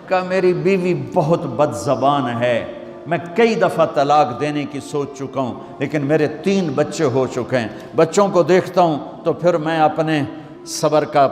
کہ میری بیوی بہت بد زبان ہے، میں کئی دفعہ طلاق دینے کی سوچ چکا ہوں، لیکن میرے 3 بچے ہو چکے ہیں، بچوں کو دیکھتا ہوں تو پھر میں اپنے صبر کا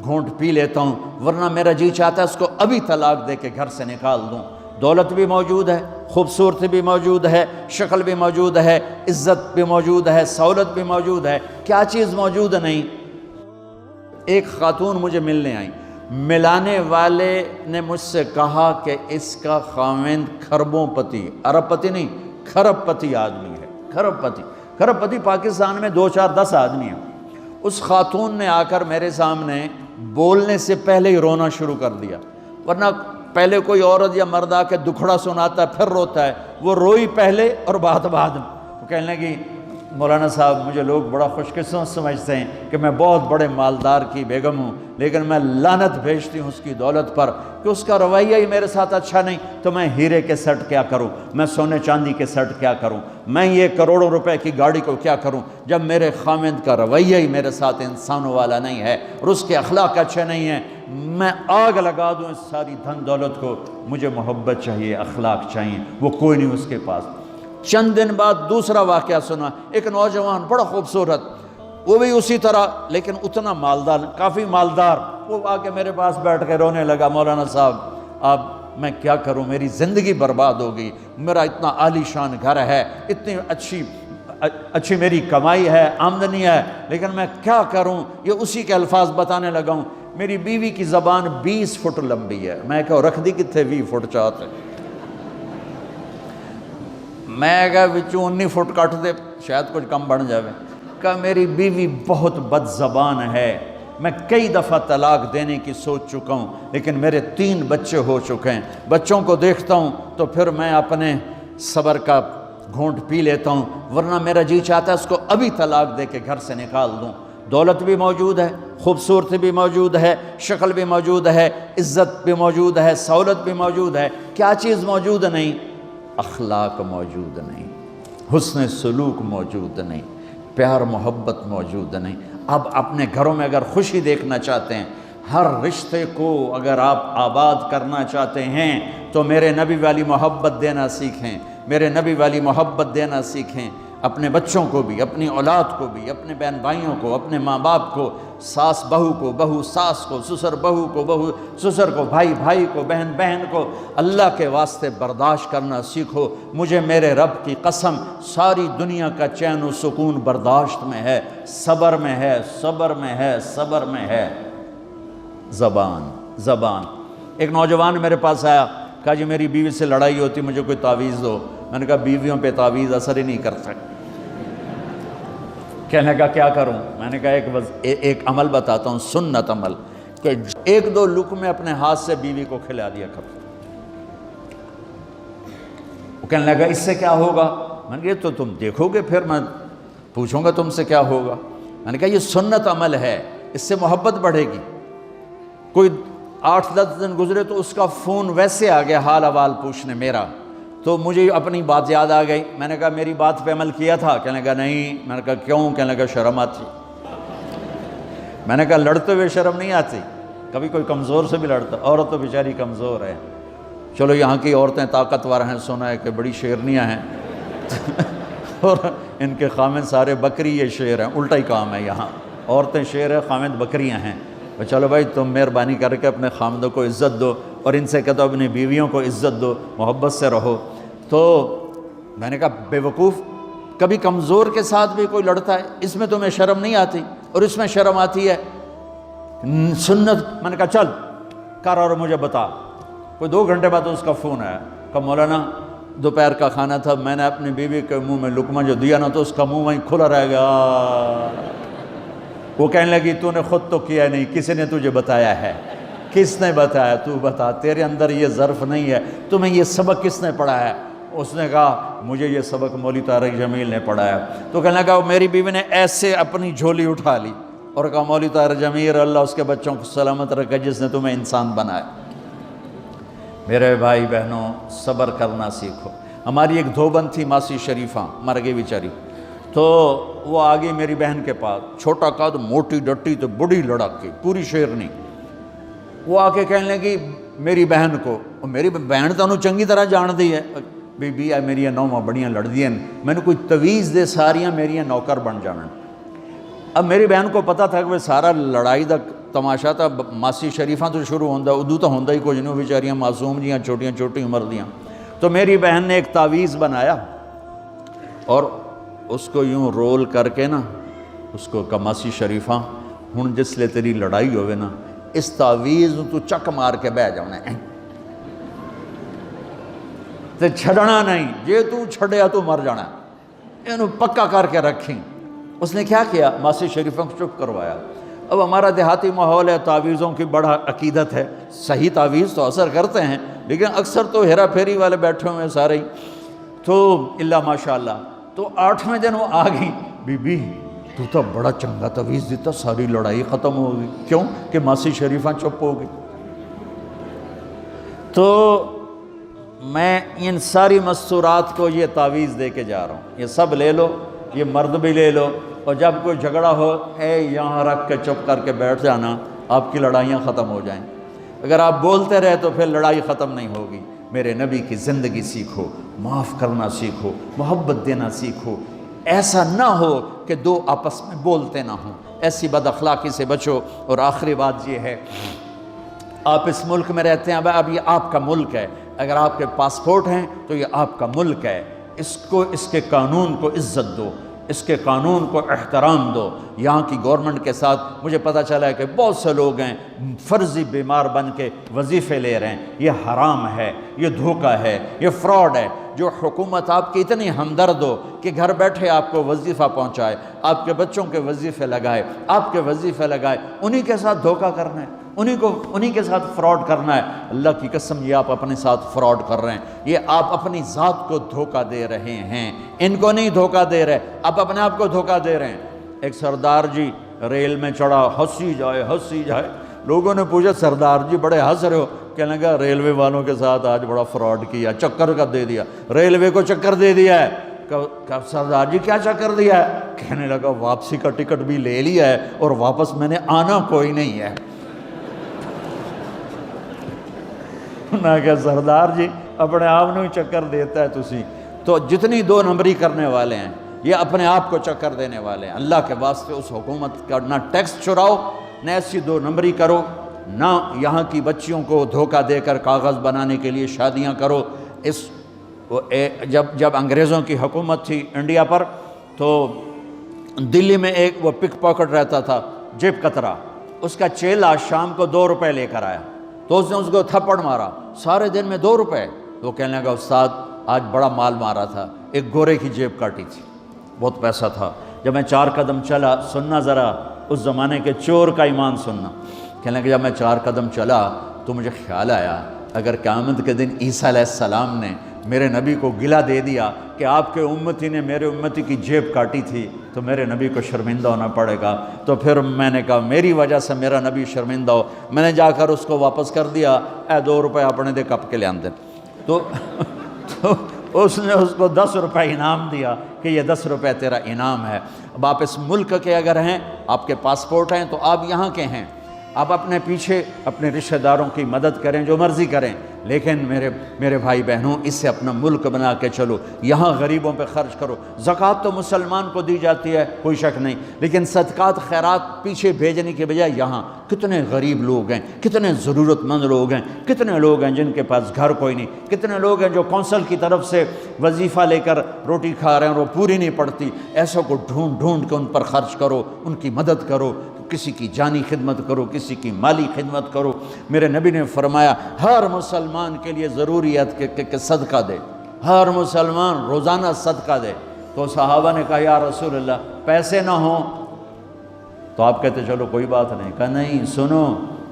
گھونٹ پی لیتا ہوں، ورنہ میرا جی چاہتا ہے اس کو ابھی طلاق دے کے گھر سے نکال دوں۔ دولت بھی موجود ہے، خوبصورتی بھی موجود ہے، شکل بھی موجود ہے، عزت بھی موجود ہے، سہولت بھی موجود ہے، کیا چیز موجود نہیں؟ ایک خاتون مجھے ملنے آئی، ملانے والے نے مجھ سے کہا کہ اس کا خاوند کھربوں پتی، ارب پتی نہیں، کھرب پتی آدمی ہے، کھرب پتی پاکستان میں 2 4 10 آدمی ہیں۔ اس خاتون نے آ کر میرے سامنے بولنے سے پہلے ہی رونا شروع کر دیا، ورنہ پہلے کوئی عورت یا مرد آ کے دکھڑا سناتا ہے پھر روتا ہے، وہ روئی پہلے اور بعد وہ کہنے لگی مولانا صاحب مجھے لوگ بڑا خوش قسمت سمجھتے ہیں کہ میں بہت بڑے مالدار کی بیگم ہوں، لیکن میں لعنت بھیجتی ہوں اس کی دولت پر کہ اس کا رویہ ہی میرے ساتھ اچھا نہیں، تو میں ہیرے کے سیٹ کیا کروں، میں سونے چاندی کے سیٹ کیا کروں، میں یہ کروڑوں روپے کی گاڑی کو کیا کروں جب میرے خاوند کا رویہ ہی میرے ساتھ انسانوں والا نہیں ہے اور اس کے اخلاق اچھے نہیں ہیں۔ میں آگ لگا دوں اس ساری دھن دولت کو، مجھے محبت چاہیے، اخلاق چاہیے، وہ کوئی نہیں اس کے پاس۔ چند دن بعد دوسرا واقعہ سنا، ایک نوجوان بڑا خوبصورت، وہ بھی اسی طرح لیکن اتنا مالدار، کافی مالدار، وہ آ کے میرے پاس بیٹھ کے رونے لگا، مولانا صاحب اب میں کیا کروں، میری زندگی برباد ہو گئی، میرا اتنا عالی شان گھر ہے، اتنی اچھی میری کمائی ہے، آمدنی ہے، لیکن میں کیا کروں؟ یہ اسی کے الفاظ بتانے لگا ہوں، میری بیوی کی زبان 20 فٹ لمبی ہے، میں کہا رکھ دی کتنے 20 فٹ چاہتے، میں کہا وچوں 19 فٹ کٹ دے شاید کچھ کم بن جاوے، کہ میری بیوی بہت بد زبان ہے، میں کئی دفعہ طلاق دینے کی سوچ چکا ہوں، لیکن میرے 3 بچے ہو چکے ہیں، بچوں کو دیکھتا ہوں تو پھر میں اپنے صبر کا گھونٹ پی لیتا ہوں، ورنہ میرا جی چاہتا ہے اس کو ابھی طلاق دے کے گھر سے نکال دوں۔ دولت بھی موجود ہے، خوبصورتی بھی موجود ہے، شکل بھی موجود ہے، عزت بھی موجود ہے، سہولت بھی موجود ہے، کیا چیز موجود نہیں؟ اخلاق موجود نہیں، حسن سلوک موجود نہیں، پیار محبت موجود نہیں۔ اب اپنے گھروں میں اگر خوشی دیکھنا چاہتے ہیں، ہر رشتے کو اگر آپ آباد کرنا چاہتے ہیں تو میرے نبی والی محبت دینا سیکھیں، میرے نبی والی محبت دینا سیکھیں، اپنے بچوں کو بھی، اپنی اولاد کو بھی، اپنے بہن بھائیوں کو، اپنے ماں باپ کو، ساس بہو کو، بہو ساس کو، سسر بہو کو، بہو سسر کو، بھائی بھائی کو، بہن بہن کو، اللہ کے واسطے برداشت کرنا سیکھو۔ مجھے میرے رب کی قسم ساری دنیا کا چین و سکون برداشت میں ہے، صبر میں ہے، صبر میں ہے، صبر میں ہے۔ زبان ایک نوجوان میرے پاس آیا، کہا جی میری بیوی سے لڑائی ہوتی، مجھے کوئی تعویذ دو۔ میں نے کہا بیویوں پہ تعویذ اثر ہی نہیں کرتا۔ کہنے کا کیا کروں؟ میں نے کہا ایک عمل بتاتا ہوں، سنت عمل، کہ 1-2 لقمے اپنے ہاتھ سے بیوی کو کھلا دیا کرو۔ وہ کہنے لگا اس سے کیا ہوگا؟ میں نے کہا تو تم دیکھو گے، پھر میں پوچھوں گا تم سے کیا ہوگا۔ میں نے کہا یہ سنت عمل ہے، اس سے محبت بڑھے گی۔ کوئی 8-10 دن گزرے تو اس کا فون ویسے آ گیا حال احوال پوچھنے میرا، تو مجھے اپنی بات یاد آ گئی۔ میں نے کہا میری بات پہ عمل کیا تھا؟ کہنے لگا نہیں۔ میں نے کہا کیوں؟ کہنے لگا شرم آتی۔ میں نے کہا لڑتے ہوئے شرم نہیں آتی؟ کبھی کوئی کمزور سے بھی لڑتا، عورت تو بیچاری کمزور ہے، چلو یہاں کی عورتیں طاقتور ہیں، سنا ہے کہ بڑی شیرنیاں ہیں اور ان کے خامد سارے بکری یہ شیر ہیں، الٹا ہی کام ہے، یہاں عورتیں شیر ہیں، خامد بکریاں ہیں۔ چلو بھائی تم مہربانی کر کے اپنے خامدوں کو عزت دو، اور ان سے کہتا ہوں اپنی بیویوں کو عزت دو، محبت سے رہو۔ تو میں نے کہا بے وقوف، کبھی کمزور کے ساتھ بھی کوئی لڑتا ہے، اس میں تمہیں شرم نہیں آتی اور اس میں شرم آتی ہے؟ سنت۔ میں نے کہا چل کر اور مجھے بتا۔ کوئی 2 گھنٹے بعد اس کا فون آیا، کہا مولانا دوپہر کا کھانا تھا، میں نے اپنی بیوی کے منہ میں لقمہ جو دیا نا تو اس کا منہ وہیں کھلا رہ گیا۔ وہ کہنے لگی تو نے خود تو کیا نہیں، کسی نے تجھے بتایا ہے؟ کس نے بتایا؟ تو بتا، تیرے اندر یہ ظرف نہیں ہے، تمہیں یہ سبق کس نے پڑھایا؟ اس نے کہا مجھے یہ سبق مولوی طارق جمیل نے پڑھایا۔ تو کہنے لگا میری بیوی نے ایسے اپنی جھولی اٹھا لی اور کہا مولوی طارق جمیل اللہ اس کے بچوں کو سلامت رکھے جس نے تمہیں انسان بنایا۔ میرے بھائی بہنوں صبر کرنا سیکھو۔ ہماری ایک دھوبند تھی ماسی شریفہ، مر گئی بیچاری، تو وہ آ گئی میری بہن کے پاس، چھوٹا قد، موٹی ڈٹی، تو بڑی لڑک کی، پوری شیرنی۔ وہ آ کے کہنے لگی میری بہن کو، میری بہن تو انہوں چنگی طرح جان دی ہے، بی بی ہے میری نوواں بڑیاں لڑدیاں، میں نے کوئی تویز دے ساریاں میری نوکر بن جانا۔ اب میری بہن کو پتہ تھا کہ وہ سارا لڑائی دا تماشا تھا، ماسی شریفاں تو شروع ہوندہ، ادو تو ہوندہ ہی کچھ نہیں، بیچاریاں معصوم جیاں چھوٹیاں چھوٹی عمر دیاں۔ تو میری بہن نے ایک تعویذ بنایا اور اس کو یوں رول کر کے نا اس کو کماسی شریفاں ہن جس لے تیری لڑائی ہوئے نا اس تعویذ تو چک مار کے بہ جانا ہے تے چھڑنا نہیں، جے تو چھڑیا تو مر جانا ہے، انہوں پکا کر کے رکھیں۔ اس نے کیا کیا؟ ماسی شریفوں کو چپ کروایا۔ اب ہمارا دیہاتی ماحول ہے، تعویذوں کی بڑا عقیدت ہے، صحیح تعویذ تو اثر کرتے ہیں لیکن اکثر تو ہیرا پھیری والے بیٹھے ہوئے ہیں سارے ہی، تو اللہ ماشاءاللہ۔ تو 8ویں دن وہ آ گئی، بی بی تو تو بڑا چنگا تعویذ دیتا، ساری لڑائی ختم ہو گئی۔ کیوں کہ ماسی شریفاں چپ ہو گئی۔ تو میں ان ساری مستورات کو یہ تعویذ دے کے جا رہا ہوں، یہ سب لے لو، یہ مرد بھی لے لو، اور جب کوئی جھگڑا ہو اے یہاں رکھ کے چپ کر کے بیٹھ جانا، آپ کی لڑائیاں ختم ہو جائیں۔ اگر آپ بولتے رہے تو پھر لڑائی ختم نہیں ہوگی۔ میرے نبی کی زندگی سیکھو، معاف کرنا سیکھو، محبت دینا سیکھو، ایسا نہ ہو کہ دو آپس میں بولتے نہ ہوں، ایسی بد اخلاقی سے بچو۔ اور آخری بات یہ ہے، آپ اس ملک میں رہتے ہیں، اب یہ آپ کا ملک ہے، اگر آپ کے پاسپورٹ ہیں تو یہ آپ کا ملک ہے، اس کو، اس کے قانون کو عزت دو، اس کے قانون کو احترام دو۔ یہاں کی گورنمنٹ کے ساتھ مجھے پتہ چلا ہے کہ بہت سے لوگ ہیں فرضی بیمار بن کے وظیفے لے رہے ہیں، یہ حرام ہے، یہ دھوکہ ہے، یہ فراڈ ہے۔ جو حکومت آپ کی اتنی ہمدرد ہو کہ گھر بیٹھے آپ کو وظیفہ پہنچائے، آپ کے بچوں کے وظیفے لگائے، آپ کے وظیفے لگائے، انہی کے ساتھ دھوکہ کرنا ہے، انہی کے ساتھ فراڈ کرنا ہے۔ اللہ کی قسم یہ آپ اپنے ساتھ فراڈ کر رہے ہیں، یہ آپ اپنی ذات کو دھوکہ دے رہے ہیں، ان کو نہیں دھوکہ دے رہے، آپ اپنے آپ کو دھوکہ دے رہے ہیں۔ ایک سردار جی ریل میں چڑھا، ہنسی جائے، لوگوں نے پوچھا سردار جی بڑے ہنس رہے ہو؟ کہنے لگا ریلوے والوں کے ساتھ آج بڑا فراڈ کیا، چکر کا دے دیا، ریلوے کو چکر دے دیا ہے۔ کہ سردار جی کیا چکر دیا ہے؟ کہنے لگا واپسی کا ٹکٹ بھی لے لیا ہے اور واپس میں نے آنا کوئی نہیں ہے۔ نہ کہ سردار جی اپنے آپ نے چکر دیتا ہے تسی تو جتنی 2 نمبری کرنے والے ہیں یہ اپنے آپ کو چکر دینے والے ہیں۔ اللہ کے واسطے اس حکومت کا نہ ٹیکس چراؤ، نہ ایسی 2 نمبری کرو، نہ یہاں کی بچیوں کو دھوکہ دے کر کاغذ بنانے کے لیے شادیاں کرو۔ جب انگریزوں کی حکومت تھی انڈیا پر تو دلی میں ایک وہ پک پاکٹ رہتا تھا جیب کترا، اس کا چیلا شام کو 2 روپے لے کر آیا تو اس نے اس کو تھپڑ مارا، سارے دن میں 2 روپے۔ تو کہنے لگا استاد آج بڑا مال مارا تھا، ایک گورے کی جیب کاٹی تھی، بہت پیسہ تھا۔ جب میں 4 قدم چلا، سننا ذرا اس زمانے کے چور کا ایمان سننا، کہنے لگا جب میں 4 قدم چلا تو مجھے خیال آیا اگر قیامت کے دن عیسیٰ علیہ السلام نے میرے نبی کو گلہ دے دیا کہ آپ کے امتی نے میرے امتی کی جیب کاٹی تھی تو میرے نبی کو شرمندہ ہونا پڑے گا۔ تو پھر میں نے کہا میری وجہ سے میرا نبی شرمندہ ہو، میں نے جا کر اس کو واپس کر دیا، اے 2 روپے اپنے دے کپ کے لے آندے۔ تو اس نے اس کو 10 روپے انعام دیا کہ یہ 10 روپے تیرا انعام ہے۔ اب آپ اس ملک کے اگر ہیں، آپ کے پاسپورٹ ہیں تو آپ یہاں کے ہیں، آپ اپنے پیچھے اپنے رشتہ داروں کی مدد کریں، جو مرضی کریں، لیکن میرے بھائی بہنوں اس سے اپنا ملک بنا کے چلو، یہاں غریبوں پہ خرچ کرو۔ زکوٰۃ تو مسلمان کو دی جاتی ہے کوئی شک نہیں، لیکن صدقات خیرات پیچھے بھیجنے کے بجائے یہاں کتنے غریب لوگ ہیں، کتنے ضرورت مند لوگ ہیں، کتنے لوگ ہیں جن کے پاس گھر کوئی نہیں، کتنے لوگ ہیں جو کونسل کی طرف سے وظیفہ لے کر روٹی کھا رہے ہیں اور وہ پوری نہیں پڑتی، ایسوں کو ڈھونڈ کے ان پر خرچ کرو، ان کی مدد کرو، کسی کی جانی خدمت کرو، کسی کی مالی خدمت کرو۔ میرے نبی نے فرمایا ہر مسلمان کے لیے ضروری ہے کہ صدقہ دے، ہر مسلمان روزانہ صدقہ دے۔ تو صحابہ نے کہا یا رسول اللہ پیسے نہ ہوں تو آپ کہتے چلو کوئی بات نہیں، کہا نہیں سنو،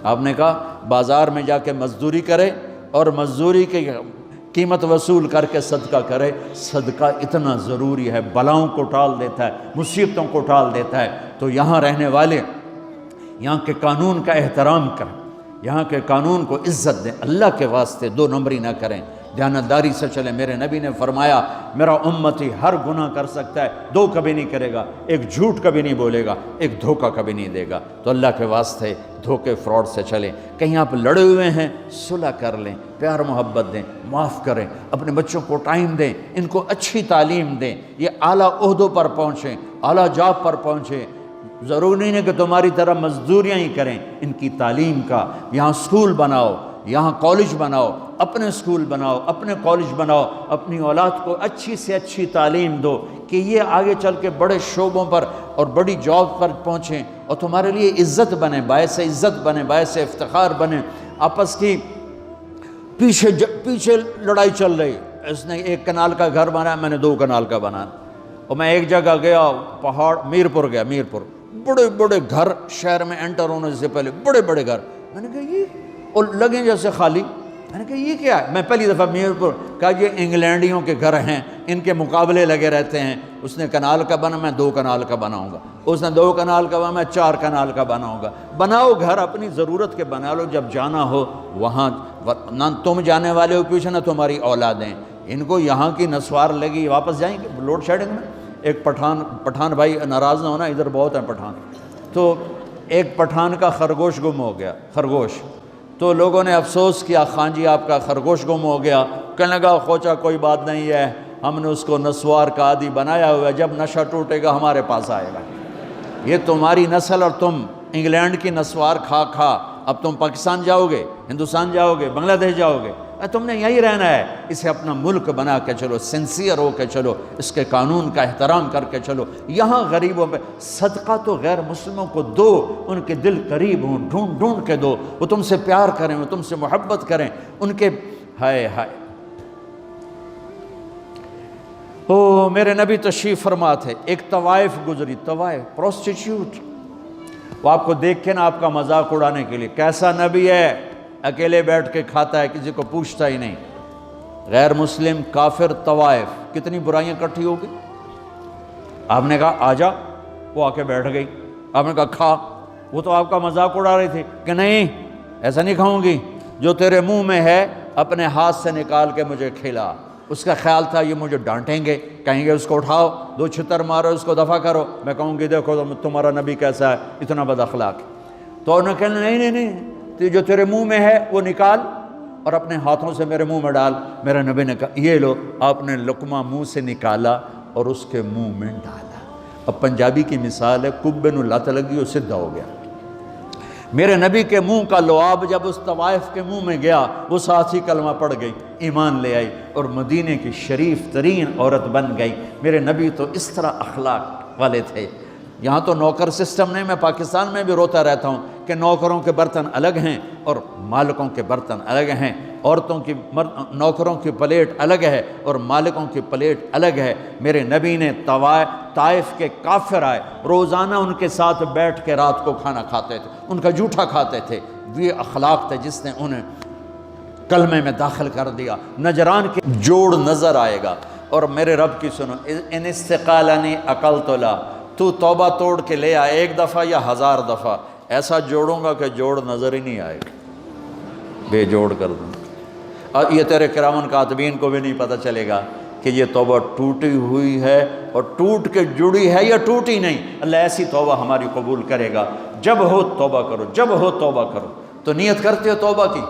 آپ نے کہا بازار میں جا کے مزدوری کرے اور مزدوری کی قیمت وصول کر کے صدقہ کرے، صدقہ اتنا ضروری ہے، بلاؤں کو ٹال دیتا ہے، مصیبتوں کو ٹال دیتا ہے۔ تو یہاں رہنے والے یہاں کے قانون کا احترام کریں، یہاں کے قانون کو عزت دیں، اللہ کے واسطے 2 نمبری نہ کریں۔ دیانتداری سے چلیں۔ میرے نبی نے فرمایا میرا امتی ہر گناہ کر سکتا ہے، دو کبھی نہیں کرے گا، ایک جھوٹ کبھی نہیں بولے گا، ایک دھوکہ کبھی نہیں دے گا۔ تو اللہ کے واسطے دھوکے فراڈ سے چلیں۔ کہیں آپ لڑے ہوئے ہیں صلح کر لیں، پیار محبت دیں، معاف کریں، اپنے بچوں کو ٹائم دیں، ان کو اچھی تعلیم دیں، یہ اعلیٰ عہدوں پر پہنچیں، اعلیٰ جاب پر پہنچیں۔ ضروری نہیں ہے کہ تمہاری طرح مزدوریاں ہی کریں، ان کی تعلیم کا یہاں اسکول بناؤ، یہاں کالج بناؤ، اپنے اسکول بناؤ، اپنے کالج بناؤ، اپنی اولاد کو اچھی سے اچھی تعلیم دو کہ یہ آگے چل کے بڑے شعبوں پر اور بڑی جاب پر پہنچیں اور تمہارے لیے عزت بنے، باعث عزت بنے، باعث افتخار بنے۔ آپس کی پیچھے لڑائی چل رہی، اس نے 1 کنال کا گھر بنایا، میں نے 2 کنال کا بنایا۔ اور میں ایک جگہ گیا، پہاڑ میرپور گیا، میرپور بڑے بڑے گھر شہر میں انٹر ہونے سے پہلے، بڑے بڑے گھر، میں نے کہا یہ، اور لگیں جیسے خالی، میں نے کہا یہ کیا ہے؟ میں پہلی دفعہ میرپور کہا یہ انگلینڈیوں کے گھر ہیں، ان کے مقابلے لگے رہتے ہیں، اس نے کنال کا بنا، میں 2 کنال کا بناؤں گا، اس نے 2 کنال کا بنا، میں 4 کنال کا بناؤں گا۔ بناؤ گھر اپنی ضرورت کے بنا لو، جب جانا ہو وہاں، نہ تم جانے والے ہو پیچھے نہ تمہاری اولادیں، ان کو یہاں کی نسوار لگی، واپس جائیں گے لوڈ شیڈنگ میں۔ ایک پٹھان بھائی ناراض نہ ہونا، ادھر بہت ہیں پٹھان، تو ایک پٹھان کا خرگوش گم ہو گیا، خرگوش، تو لوگوں نے افسوس کیا، خان جی آپ کا خرگوش گم ہو گیا، کہنے لگا خوچا کوئی بات نہیں ہے، ہم نے اس کو نسوار کا عادی بنایا ہوا ہے، جب نشہ ٹوٹے گا ہمارے پاس آئے گا۔ یہ تمہاری نسل اور تم انگلینڈ کی نسوار کھا کھا اب تم پاکستان جاؤ گے، ہندوستان جاؤ گے، بنگلہ دیش جاؤ گے، تم نے یہیں رہنا ہے۔ اسے اپنا ملک بنا کے چلو، سنسیئر ہو کے چلو، اس کے قانون کا احترام کر کے چلو۔ یہاں غریبوں پہ صدقہ تو غیر مسلموں کو دو، ان کے دل قریب ہوں، ڈھونڈ ڈھونڈ کے دو، وہ تم سے پیار کریں، وہ تم سے محبت کریں، ان کے ہائے ہائے۔ او میرے نبی تشریف فرما تھے، ایک طوائف گزری، طوائف پروسٹیٹیوٹ، وہ آپ کو دیکھ کے نا آپ کا مذاق اڑانے کے لیے، کیسا نبی ہے، اکیلے بیٹھ کے کھاتا ہے، کسی کو پوچھتا ہی نہیں۔ غیر مسلم، کافر، طوائف، کتنی برائیاں اکٹھی ہو گئی۔ آپ نے کہا آ جا، وہ آ کے بیٹھ گئی، آپ نے کہا کھا، وہ تو آپ کا مذاق اڑا رہی تھی کہ نہیں ایسا نہیں کھاؤں گی، جو تیرے منہ میں ہے اپنے ہاتھ سے نکال کے مجھے کھلا۔ اس کا خیال تھا یہ مجھے ڈانٹیں گے، کہیں گے اس کو اٹھاؤ، 2 چھتر مارو، اس کو دفع کرو، میں کہوں گی دیکھو تمہارا نبی کیسا ہے، اتنا بد اخلاق۔ تو انہوں نے کہا نہیں، جو تیرے منہ میں ہے وہ نکال اور اپنے ہاتھوں سے میرے منہ میں ڈال۔ میرے نبی نے کہا یہ لو، آپ نے لقمہ منہ سے نکالا اور اس کے منہ میں ڈالا۔ اب پنجابی کی مثال ہے، کبے نو لت لگی، وہ سدھا ہو گیا۔ میرے نبی کے منہ کا لعاب جب اس طوائف کے منہ میں گیا، وہ ساتھ ہی کلمہ پڑھ گئی، ایمان لے آئی اور مدینے کی شریف ترین عورت بن گئی۔ میرے نبی تو اس طرح اخلاق والے تھے۔ یہاں تو نوکر سسٹم نہیں، میں پاکستان میں بھی روتا رہتا ہوں کہ نوکروں کے برتن الگ ہیں اور مالکوں کے برتن الگ ہیں، عورتوں کی نوکروں کی پلیٹ الگ ہے اور مالکوں کی پلیٹ الگ ہے۔ میرے نبی نے طائف کے کافر آئے، روزانہ ان کے ساتھ بیٹھ کے رات کو کھانا کھاتے تھے، ان کا جھوٹا کھاتے تھے۔ یہ اخلاق تھے جس نے انہیں کلمے میں داخل کر دیا۔ نجران کے جوڑ نظر آئے گا، اور میرے رب کی سنو، ان استقالنی عقلت لا، تو توبہ توڑ کے لے آئے 1 دفعہ یا 1000 دفعہ، ایسا جوڑوں گا کہ جوڑ نظر ہی نہیں آئے گا، بے جوڑ کر دوں۔ اور یہ تیرے کرامن کاتبین کو بھی نہیں پتہ چلے گا کہ یہ توبہ ٹوٹی ہوئی ہے اور ٹوٹ کے جڑی ہے یا ٹوٹی نہیں۔ اللہ ایسی توبہ ہماری قبول کرے گا۔ جب ہو توبہ کرو، جب ہو توبہ کرو۔ تو نیت کرتے ہو توبہ کی؟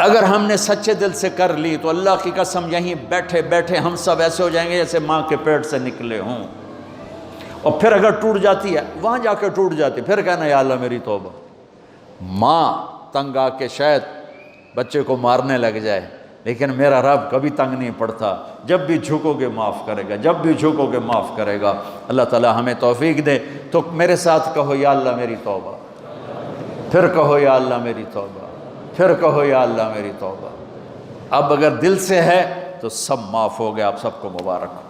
اگر ہم نے سچے دل سے کر لی تو اللہ کی قسم یہیں بیٹھے بیٹھے ہم سب ایسے ہو جائیں گے جیسے ماں کے پیٹ سے نکلے ہوں۔ اور پھر اگر ٹوٹ جاتی ہے، وہاں جا کے ٹوٹ جاتی، پھر کہنا یا اللہ میری توبہ۔ ماں تنگ آ کے شاید بچے کو مارنے لگ جائے، لیکن میرا رب کبھی تنگ نہیں پڑتا، جب بھی جھکو گے معاف کرے گا، جب بھی جھکو گے معاف کرے گا۔ اللہ تعالی ہمیں توفیق دے۔ تو میرے ساتھ کہو یا اللہ میری توبہ، پھر کہو یا اللہ میری توبہ، پھر کہو یا اللہ میری توبہ۔ اب اگر دل سے ہے تو سب معاف ہو گیا، آپ سب کو مبارک ہو۔